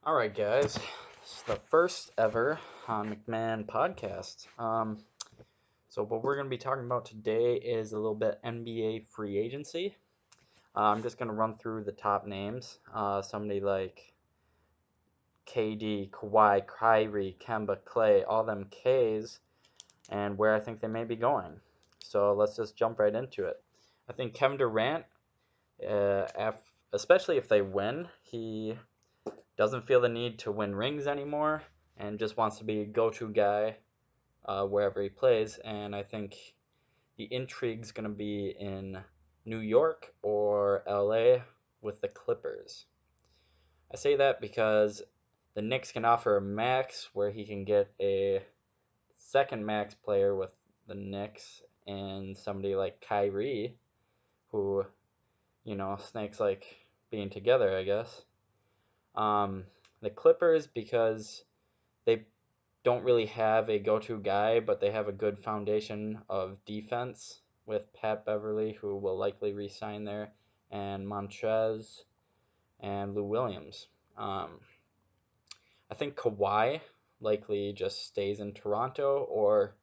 Alright, guys. This is the first ever Han McMahon podcast. So, what we're going to be talking about today is a little bit NBA free agency. I'm just going to run through the top names. Somebody like KD, Kawhi, Kyrie, Kemba, Clay, all them Ks, and where I think they may be going. So, let's just jump right into it. I think Kevin Durant, especially if they win, he doesn't feel the need to win rings anymore and just wants to be a go-to guy wherever he plays. And I think the intrigue's going to be in New York or LA with the Clippers. I say that because the Knicks can offer a max where he can get a second max player with the Knicks and somebody like Kyrie, who, snakes like being together, I guess. Um, the Clippers, because they don't really have a go-to guy, but they have a good foundation of defense with Pat Beverly, who will likely re-sign there, and Montrez and Lou Williams. Um, I think Kawhi likely just stays in Toronto, or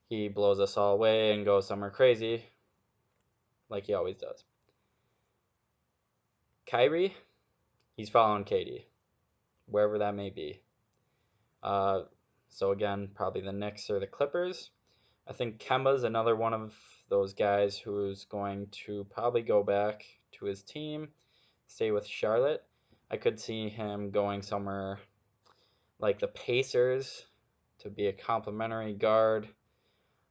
he blows us all away and goes somewhere crazy, like he always does. Kyrie, he's following KD, wherever that may be. Uh, so again, probably the Knicks or the Clippers. I think Kemba's another one of those guys who's going to probably go back to his team, stay with Charlotte. I could see him going somewhere like the Pacers to be a complimentary guard,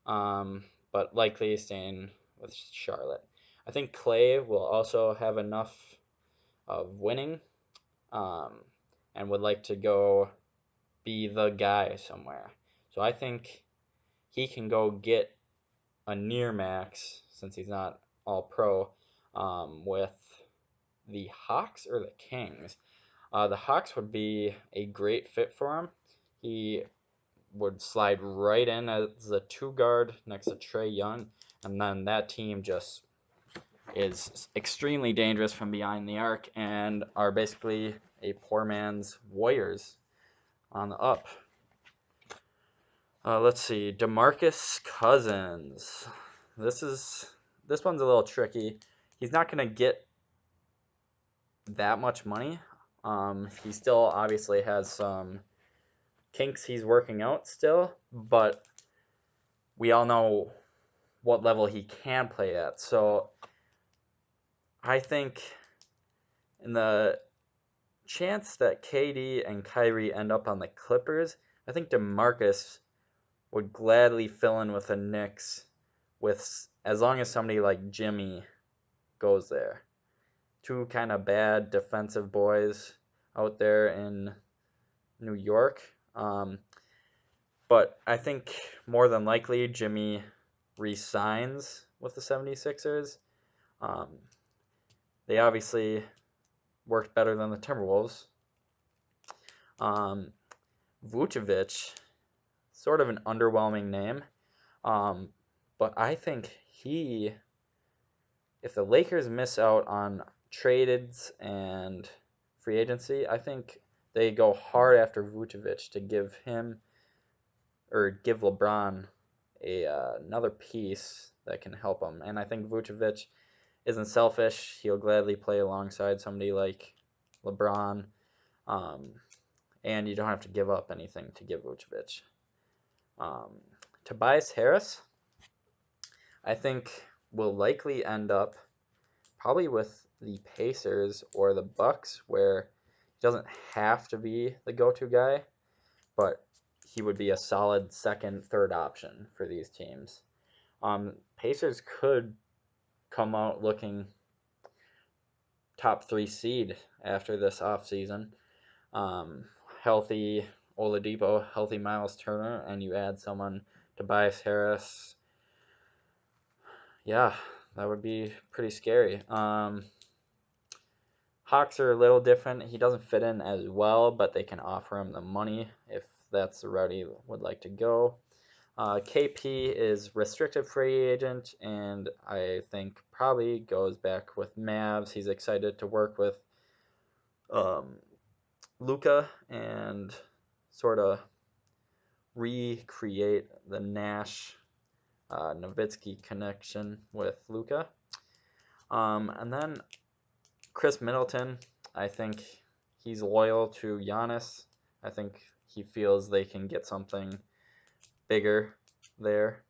but likely staying with Charlotte. I think Clay will also have enough of winning um, and would like to go be the guy somewhere. So I think he can go get a near max since he's not all pro with the Hawks or the Kings. The Hawks would be a great fit for him. He would slide right in as a two guard next to Trae Young, and then that team just is extremely dangerous from behind the arc and are basically a poor man's Warriors on the up. Let's see, DeMarcus Cousins. This is this one's a little tricky. He's not gonna get that much money. He still obviously has some kinks he's working out still, but we all know what level he can play at. So I think in the chance that KD and Kyrie end up on the Clippers, I think DeMarcus would gladly fill in with the Knicks with as long as somebody like Jimmy goes there. Two kind of bad defensive boys out there in New York. But I think more than likely Jimmy resigns with the 76ers. Um, they obviously worked better than the Timberwolves. Um, Vucevic, sort of an underwhelming name. Um, but I think if the Lakers miss out on trades and free agency, I think they go hard after Vucevic to give him or give LeBron another piece that can help him. And I think Vucevic isn't selfish. He'll gladly play alongside somebody like LeBron. Um, and you don't have to give up anything to give Vucevic. Um, Tobias Harris, I think, will likely end up probably with the Pacers or the Bucks, where he doesn't have to be the go-to guy, but he would be a solid second, third option for these teams. Pacers could come out looking top 3 seed after this offseason. Um, Healthy Oladipo, healthy Miles Turner, and you add someone, Tobias Harris. Yeah, that would be pretty scary. Hawks are a little different. He doesn't fit in as well, but they can offer him the money if that's the route he would like to go. KP is restricted free agent, and I think probably goes back with Mavs. He's excited to work with um, Luka and sort of recreate the Nash Nowitzki connection with Luka. And then Chris Middleton, I think he's loyal to Giannis. I think he feels they can get something bigger there,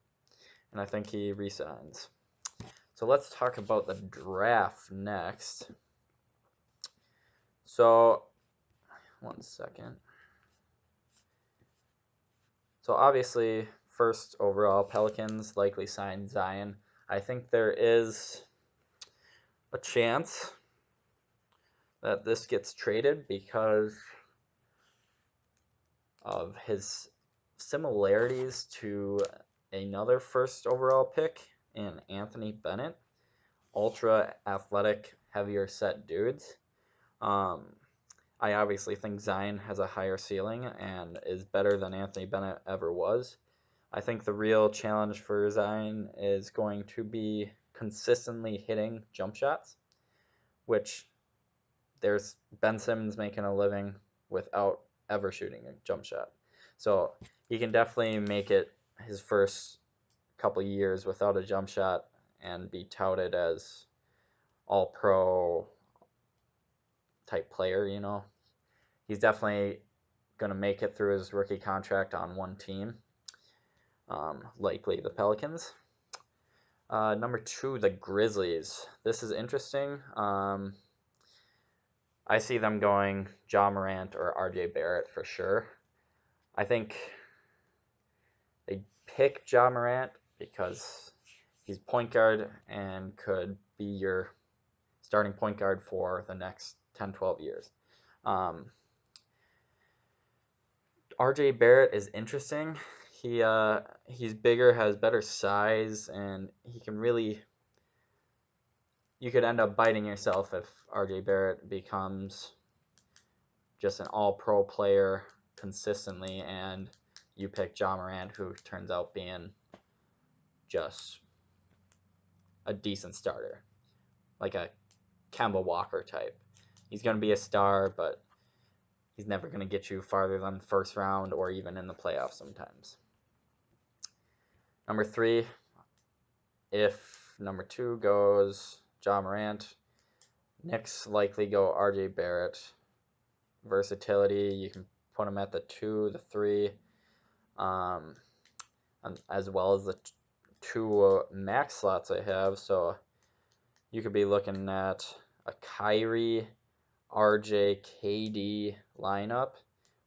and I think he resigns. So let's talk about the draft next. So, 1 second. So obviously, first overall, Pelicans likely sign Zion. I think there is a chance that this gets traded because of his similarities to another first overall pick in Anthony Bennett. Ultra athletic, heavier set dudes. I obviously think Zion has a higher ceiling and is better than Anthony Bennett ever was. I think the real challenge for Zion is going to be consistently hitting jump shots, which there's Ben Simmons making a living without ever shooting a jump shot. So he can definitely make it his first couple years without a jump shot and be touted as all pro type player, you know. He's definitely going to make it through his rookie contract on one team, likely the Pelicans. Number 2, the Grizzlies. This is interesting. I see them going Ja Morant or RJ Barrett for sure. I think they pick Ja Morant because he's point guard and could be your starting point guard for the next 10, 12 years. RJ Barrett is interesting. He's bigger, has better size, and he can really. You could end up biting yourself if RJ Barrett becomes just an all-pro player consistently, and you pick Ja Morant, who turns out being just a decent starter, like a Kemba Walker type. He's going to be a star, but he's never going to get you farther than the first round or even in the playoffs sometimes. Number 3, if number 2 goes Ja Morant, Knicks likely go RJ Barrett. Versatility, you can put him at the 2, the 3, as well as the 2 max slots I have. So you could be looking at a Kyrie, RJ, KD lineup,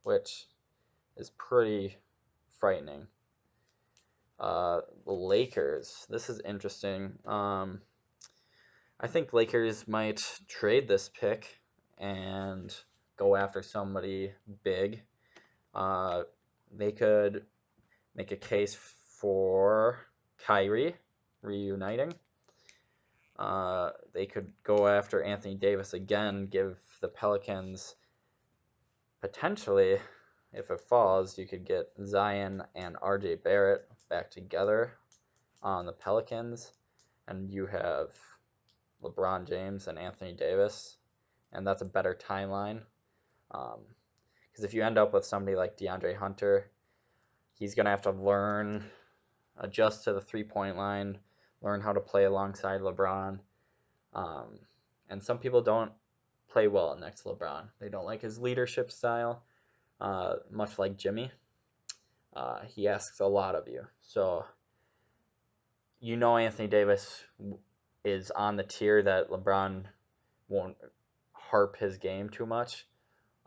which is pretty frightening. The Lakers. This is interesting. I think Lakers might trade this pick and go after somebody big. They could make a case for Kyrie reuniting. They could go after Anthony Davis again, give the Pelicans potentially, if it falls, you could get Zion and RJ Barrett back together on the Pelicans, and you have LeBron James and Anthony Davis, and that's a better timeline. Because if you end up with somebody like DeAndre Hunter, he's going to have to adjust to the three-point line, learn how to play alongside LeBron. And some people don't play well next to LeBron. They don't like his leadership style, much like Jimmy. He asks a lot of you. So, you know Anthony Davis is on the tier that LeBron won't harp his game too much.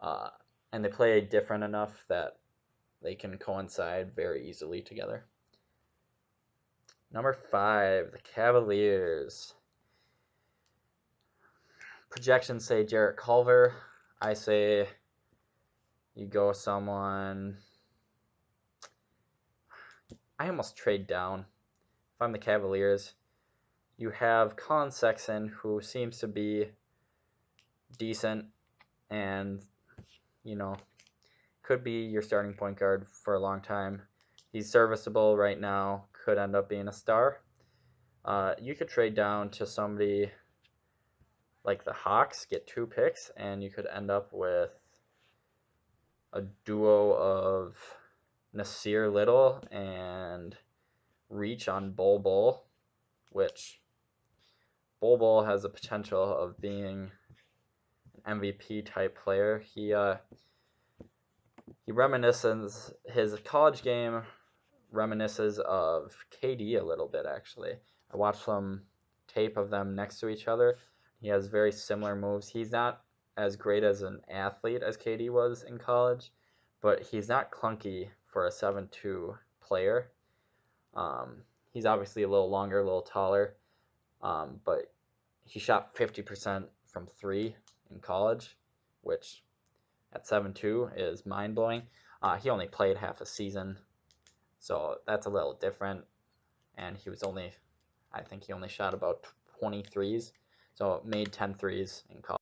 And they play different enough that they can coincide very easily together. Number 5, the Cavaliers. Projections say Jarrett Culver. I say you go someone. I almost trade down. If I'm the Cavaliers, you have Colin Sexton, who seems to be decent and, could be your starting point guard for a long time. He's serviceable right now, could end up being a star. You could trade down to somebody like the Hawks, get 2 picks, and you could end up with a duo of Nasir Little and Reach on Bol Bol, which Bol Bol has the potential of being an MVP type player. He reminisces, his college game reminisces of KD a little bit, actually. I watched some tape of them next to each other. He has very similar moves. He's not as great as an athlete as KD was in college, but he's not clunky for a 7'2 player. He's obviously a little longer, a little taller, but he shot 50% from 3 in college, which at 7'2 is mind-blowing. He only played half a season, so that's a little different. And he was only, I think he only shot about 20 threes, so made 10 threes in college.